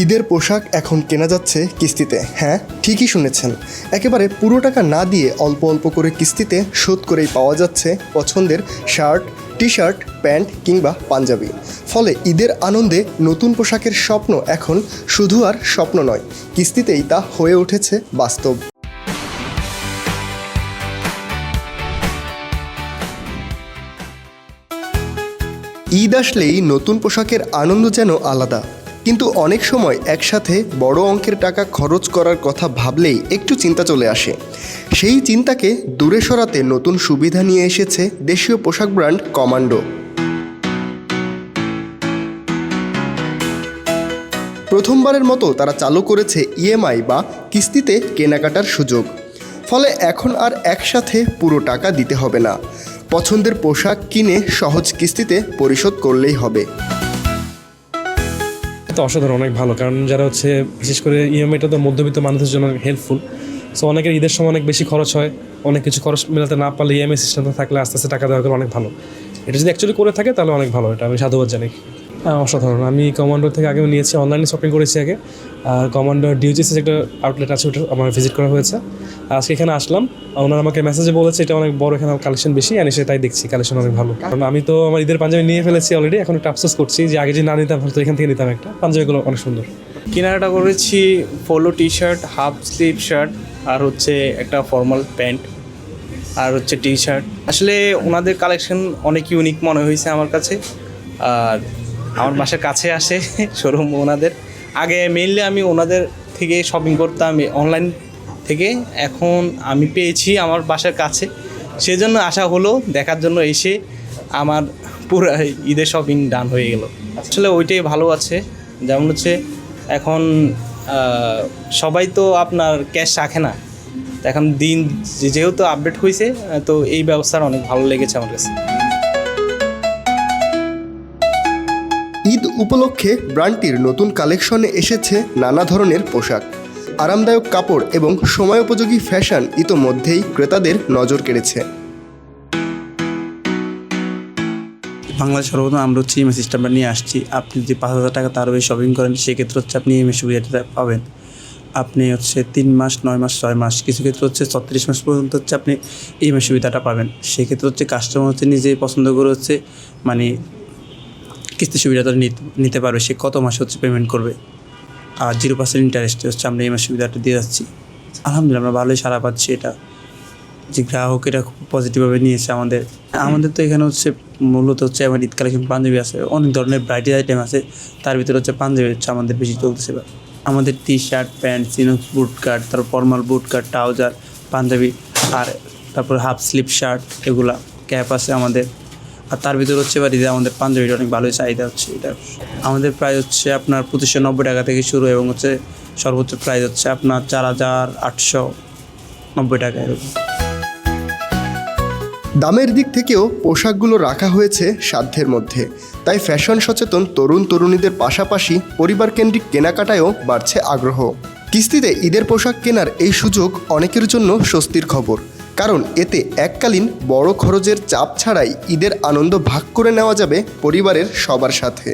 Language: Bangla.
ঈদের পোশাক এখন কেনা যাচ্ছে কিস্তিতে। হ্যাঁ, ঠিকই শুনেছেন, একেবারে পুরো টাকা না দিয়ে অল্প অল্প করে কিস্তিতে শোধ করেই পাওয়া যাচ্ছে পছন্দের শার্ট, টি শার্ট, প্যান্ট কিংবা পাঞ্জাবি। ফলে ঈদের আনন্দে নতুন পোশাকের স্বপ্ন এখন শুধু আর স্বপ্ন নয়, কিস্তিতেই তা হয়ে উঠেছে বাস্তব। ঈদ আসলেই নতুন পোশাকের আনন্দ যেন আলাদা, কিন্তু অনেক সময় একসাথে বড় অঙ্কের টাকা খরচ করার কথা ভাবলেই একটু চিন্তা চলে আসে। সেই চিন্তাকে দূরে সরাতে নতুন সুবিধা নিয়ে এসেছে দেশীয় পোশাক ব্র্যান্ড কমান্ডো। প্রথমবারের মতো তারা চালু করেছে ইএমআই বা কিস্তিতে কেনাকাটার সুযোগ। ফলে এখন আর একসাথে পুরো টাকা দিতে হবে না, পছন্দের পোশাক কিনে সহজ কিস্তিতে পরিশোধ করলেই হবে। তো অসাধারণ, অনেক ভালো। কারণ যারা বিশেষ করে ইএমআইটা তো মধ্যবিত্ত মানুষের জন্য হেল্পফুল। সো অনেকের ঈদের সময় অনেক বেশি খরচ হয়, অনেক কিছু খরচ মেলাতে না পারলে ইএমআই সিস্টেমটা থাকলে আস্তে আস্তে টাকা দেওয়া গেলে অনেক ভালো। এটা যদি অ্যাকচুয়ালি করে থাকে তাহলে অনেক ভালো, এটা আমি সাধুবাদ জানাই। অসাধারণ। আমি কমান্ডো থেকে আগেও নিয়েছি, অনলাইনে শপিং করেছি আগে। আর কমান্ডোর ডিউজিসিস একটা আউটলেট আছে, ওটা আমার ভিজিট করা হয়েছে। আজকে এখানে আসলাম, ওনারা আমাকে মেসেজে বলেছে এটা অনেক বড়, এখানে কালেকশন বেশি, আমি সেটাই দেখছি, কালেকশন অনেক ভালো। কারণ আমি তো আমার ঈদের পাঞ্জাবি নিয়ে ফেলেছি অলরেডি, এখন একটু আফসোস করছি যে আগে যে না নিতাম তো এখান থেকে নিতাম একটা। পাঞ্জাবিগুলো অনেক সুন্দর। কেনাকাটা করেছি polo T shirt, half sleeve shirt, আর একটা ফর্মাল প্যান্ট, আর টি শার্ট। আসলে ওনাদের কালেকশন অনেক ইউনিক মনে হয়েছে আমার কাছে। আর আমার বাসার কাছে আসে শোরুম ওনাদের। আগে মেইনলি আমি ওনাদের থেকে শপিং করতাম অনলাইন থেকে, এখন আমি পেয়েছি আমার বাসার কাছে, সেজন্য আসা হলো দেখার জন্য। এসে আমার পুরো ঈদের শপিং ডান হয়ে গেল। আসলে ওইটাই ভালো আছে। যেমন এখন সবাই তো আপনার ক্যাশ রাখে না, এখন দিন যেহেতু আপডেট হয়েছে, তো এই ব্যবস্থার অনেক ভালো লেগেছে আমার কাছে। ঈদ উপলক্ষে ব্র্যান্ডটির নতুন কালেকশনে এসেছে নানা ধরনের পোশাক, আরামদায়ক কাপড় এবং সময়োপযোগী ফ্যাশন ইতোমধ্যেই ক্রেতাদের নজর কেড়েছে। বাংলাদেশ সর্বপ্রথম আমরা ইএমআই সিস্টেমটা নিয়ে আসছি। আপনি যদি 5,000 টাকা তার বেশি শপিং করেন, সেক্ষেত্রে আপনি ইএমআই সুবিধাটা পাবেন। আপনি 3 মাস, 9 মাস, 6 মাস, কিছু ক্ষেত্রে 36 মাস পর্যন্ত আপনি ইএমআই সুবিধাটা পাবেন। সেক্ষেত্রে কাস্টমার নিজেই পছন্দ করে মানে কিস্তি সুবিধাটা নিতে পারবে, সে কত মাসে পেমেন্ট করবে। আর 0% ইন্টারেস্টে আমরা ইএমআই সুবিধাটা দিয়ে যাচ্ছি। আলহামদুলিল্লাহ আমরা ভালোই সাড়া পাচ্ছি। এটা যে গ্রাহক এটা খুব পজিটিভভাবে নিয়েছে। আমাদের তো এখানে মূলত আমার ঈদ কালেকশন পাঞ্জাবি আছে, অনেক ধরনের ভ্যারাইটিস আইটেম আছে। তার ভিতরে পাঞ্জাবি আমাদের বেশি চলতেছে। আমাদের টি শার্ট, প্যান্ট, চিনোক্স বুট কাট, তারপর ফর্মাল বুট কাট, ট্রাউজার, পাঞ্জাবি, আর তারপর হাফ স্লিভ শার্ট, এগুলা ক্যাপ আছে আমাদের। আর তার ভিতরে বাড়িতে আমাদের পাঞ্জাবিটা অনেক ভালোই চাহিদা এটা। আমাদের প্রাইস আপনার 2,590 টাকা থেকে শুরু, এবং সর্বোচ্চ প্রাইস আপনার 4,890 টাকা এরকম। দামের দিক থেকেও পোশাকগুলো রাখা হয়েছে সাধ্যের মধ্যে, তাই ফ্যাশন সচেতন তরুণ তরুণীদের পাশাপাশি পরিবারকেন্দ্রিক কেনাকাটায়ও বাড়ছে আগ্রহ। কিস্তিতে ঈদের পোশাক কেনার এই সুযোগ অনেকের জন্য স্বস্তির খবর, কারণ এতে এককালীন বড় খরচের চাপ ছাড়াই ঈদের আনন্দ ভাগ করে নেওয়া যাবে পরিবারের সবার সাথে।